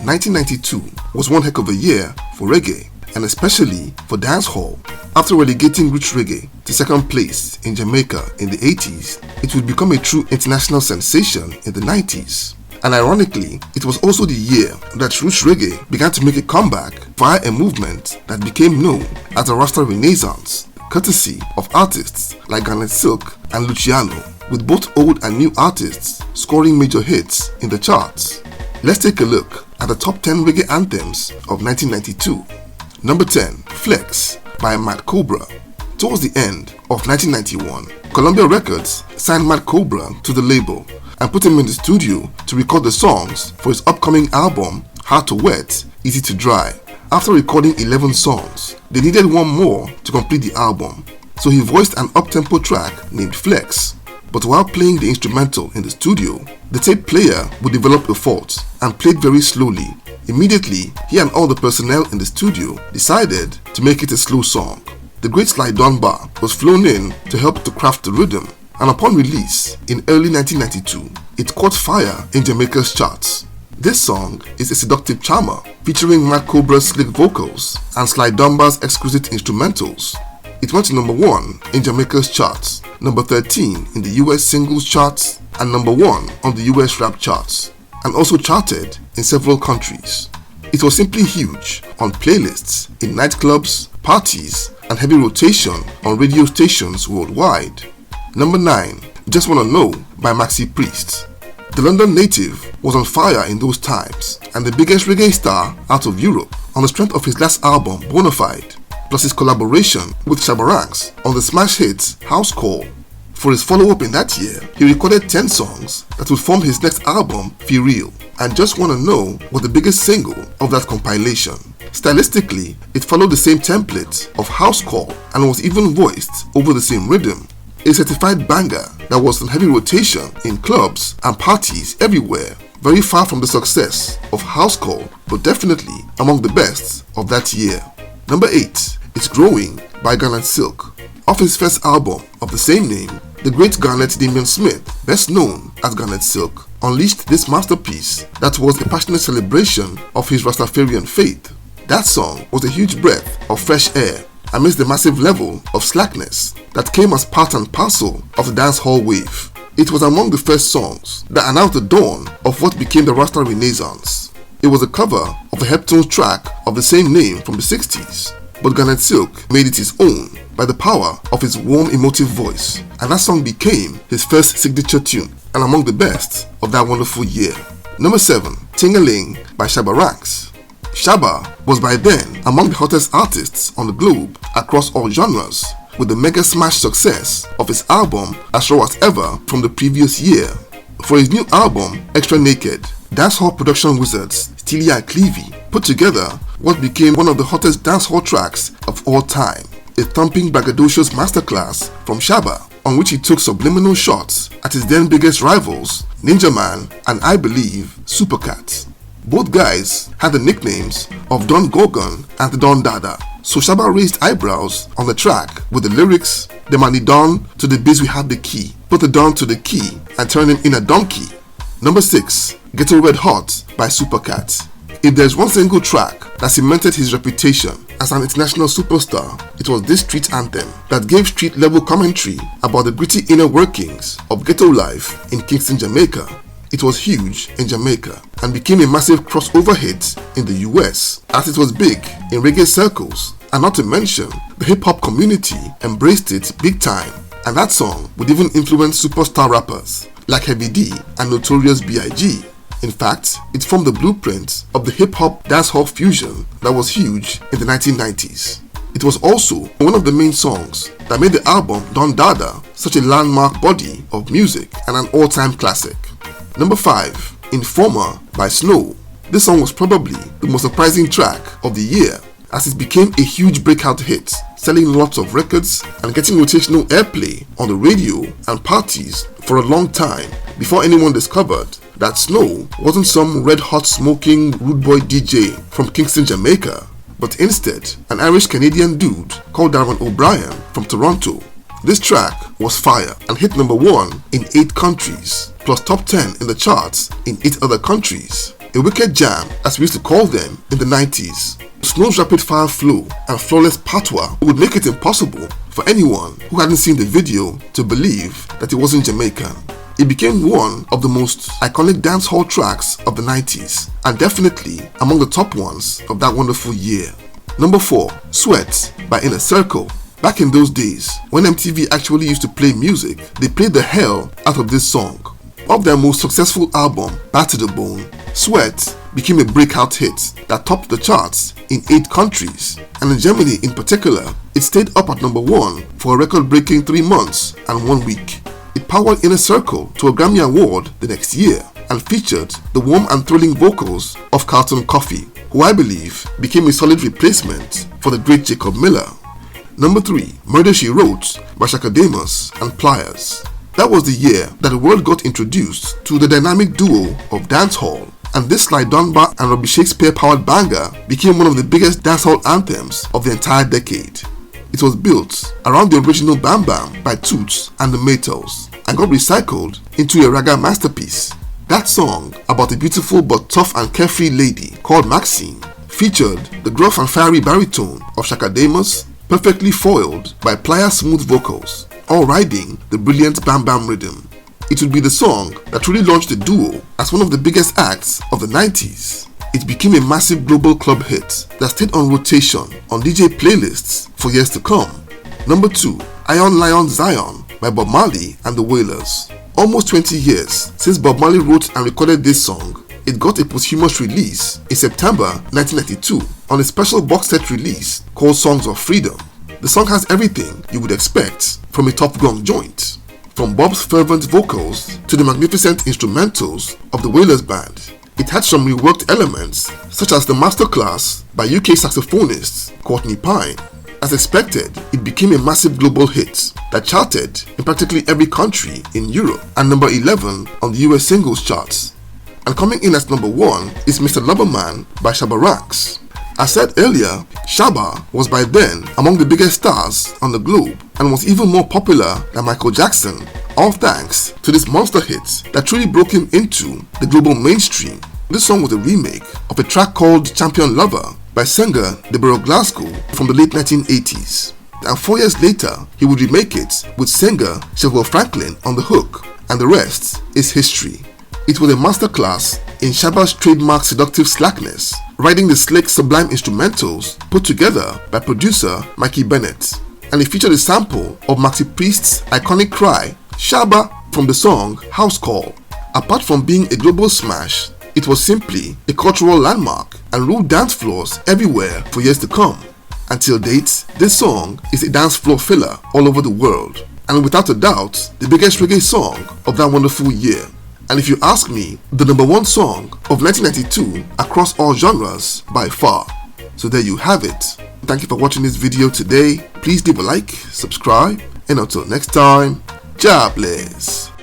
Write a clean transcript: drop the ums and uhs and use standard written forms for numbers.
1992 was one heck of a year for reggae, and especially for dancehall. After relegating Roots Reggae to second place in Jamaica in the 80s, it would become a true international sensation in the 90s. And ironically, it was also the year that Roots Reggae began to make a comeback via a movement that became known as the Rasta Renaissance, courtesy of artists like Garnet and Luciano, with both old and new artists scoring major hits in the charts. Let's take a look at the top 10 reggae anthems of 1992. Number 10, Flex by Mad Cobra. Towards the end of 1991, Columbia Records signed Mad Cobra to the label and put him in the studio to record the songs for his upcoming album Hard to Wet, Easy to Dry. After recording 11 songs, they needed one more to complete the album, so he voiced an up-tempo track named Flex. But while playing the instrumental in the studio, the tape player would develop a fault and played very slowly. Immediately, he and all the personnel in the studio decided to make it a slow song. The great Sly Dunbar was flown in to help to craft the rhythm, and upon release in early 1992, it caught fire in Jamaica's charts. This song is a seductive charmer featuring Mad Cobra's slick vocals and Sly Dunbar's exquisite instrumentals. It went to number 1 in Jamaica's charts, number 13 in the US singles charts, and number 1 on the US rap charts, and also charted in several countries. It was simply huge on playlists, in nightclubs, parties, and heavy rotation on radio stations worldwide. Number 9, Just Wanna Know by Maxi Priest. The London native was on fire in those times, and the biggest reggae star out of Europe on the strength of his last album, Bonafide, plus his collaboration with Shabba on the smash hit House Call. For his follow-up in that year, he recorded 10 songs that would form his next album, Feel Real, and Just Wanna Know was the biggest single of that compilation. Stylistically, it followed the same template of House Call and was even voiced over the same rhythm. A certified banger that was in heavy rotation in clubs and parties everywhere, very far from the success of House Call, but definitely among the best of that year. Number 8 is Growing by Garnet. Off his first album of the same name, the great Garnet Damian Smith, best known as Garnet Silk, unleashed this masterpiece that was a passionate celebration of his Rastafarian faith. That song was a huge breath of fresh air amidst the massive level of slackness that came as part and parcel of the dancehall wave. It was among the first songs that announced the dawn of what became the Rasta Renaissance. It was a cover of a Heptones track of the same name from the 60s, but Garnet made it his own by the power of his warm, emotive voice, and that song became his first signature tune and among the best of that wonderful year. Number 7, Ting-a-Ling by Shabba. Shabba was by then among the hottest artists on the globe across all genres, with the mega smash success of his album As Raw As Ever from the previous year. For his new album, Extra Naked, dancehall production wizards Steely and Clevie put together what became one of the hottest dancehall tracks of all time, a thumping braggadocious masterclass from Shabba, on which he took subliminal shots at his then biggest rivals, Ninja Man and I believe Supercat. Both guys had the nicknames of Don Gorgon and the Don Dada, so Shabba raised eyebrows on the track with the lyrics, "The money Don to the biz we have the key, put the Don to the key and turn him in a donkey." Number 6, Ghetto Red Hot by Supercat. If there's one single track that cemented his reputation as an international superstar, it was this street anthem that gave street-level commentary about the gritty inner workings of ghetto life in Kingston, Jamaica. It was huge in Jamaica and became a massive crossover hit in the US, as it was big in reggae circles, and not to mention the hip-hop community embraced it big time, and that song would even influence superstar rappers like Heavy D and Notorious B.I.G. In fact, it formed the blueprint of the hip-hop dancehall fusion that was huge in the 1990s. It was also one of the main songs that made the album Don Dada such a landmark body of music and an all-time classic. Number 5, Informer by Snow. This song was probably the most surprising track of the year, as it became a huge breakout hit, selling lots of records and getting rotational airplay on the radio and parties for a long time before anyone discovered that Snow wasn't some red-hot smoking rude boy DJ from Kingston, Jamaica, but instead an Irish-Canadian dude called Darren O'Brien from Toronto. This track was fire and hit number 1 in 8 countries, plus top 10 in the charts in 8 other countries. A wicked jam, as we used to call them in the 90s. Snow's rapid fire flow and flawless patois would make it impossible for anyone who hadn't seen the video to believe that it wasn't Jamaican. It became one of the most iconic dancehall tracks of the 90s and definitely among the top ones of that wonderful year. Number 4, Sweat by Inner Circle. Back in those days, when MTV actually used to play music, they played the hell out of this song. Of their most successful album, Bad to the Bone, Sweat became a breakout hit that topped the charts in 8 countries, and in Germany in particular, it stayed up at number 1 for a record-breaking 3 months and 1 week. It powered Inner Circle to a Grammy Award the next year and featured the warm and thrilling vocals of Carlton Coffey, who I believe became a solid replacement for the great Jacob Miller. Number 3, Murder She Wrote by Shaka Demus and Pliers. That was the year that the world got introduced to the dynamic duo of dancehall, and this Sly Dunbar and Robbie Shakespeare-powered banger became one of the biggest dancehall anthems of the entire decade. It was built around the original Bam Bam by Toots and the Maytals and got recycled into a ragga masterpiece. That song, about a beautiful but tough and carefree lady called Maxine, featured the gruff and fiery baritone of Shaka Demus, perfectly foiled by Pliers' smooth vocals, all riding the brilliant Bam Bam rhythm. It would be the song that truly launched the duo as one of the biggest acts of the 90s. It became a massive global club hit that stayed on rotation on DJ playlists for years to come. Number 2, Iron Lion Zion by Bob Marley and the Wailers. Almost 20 years since Bob Marley wrote and recorded this song, it got a posthumous release in September 1992 on a special box set release called Songs of Freedom. The song has everything you would expect from a Top Gun joint, from Bob's fervent vocals to the magnificent instrumentals of the Wailers band. It had some reworked elements, such as the masterclass by UK saxophonist Courtney Pine. As expected, it became a massive global hit that charted in practically every country in Europe and number 11 on the US singles charts. And coming in at number 1 is Mr. Loverman by Shabba Ranks. As said earlier, Shabba was by then among the biggest stars on the globe and was even more popular than Michael Jackson, all thanks to this monster hit that truly broke him into the global mainstream. This song was a remake of a track called Champion Lover by singer Deborah Glasgow from the late 1980s. And 4 years later, he would remake it with singer Chevelle Franklin on the hook, and the rest is history. It was a masterclass in Shabba's trademark seductive slackness, riding the slick, sublime instrumentals put together by producer Mikey Bennett, and it featured a sample of Maxi Priest's iconic cry, Shabba, from the song House Call. Apart from being a global smash, it was simply a cultural landmark and ruled dance floors everywhere for years to come. Until date, this song is a dance floor filler all over the world, and without a doubt, the biggest reggae song of that wonderful year. And if you ask me, the number 1 song of 1992 across all genres by far. So there you have it. Thank you for watching this video today. Please leave a like, subscribe, and until next time, God bless.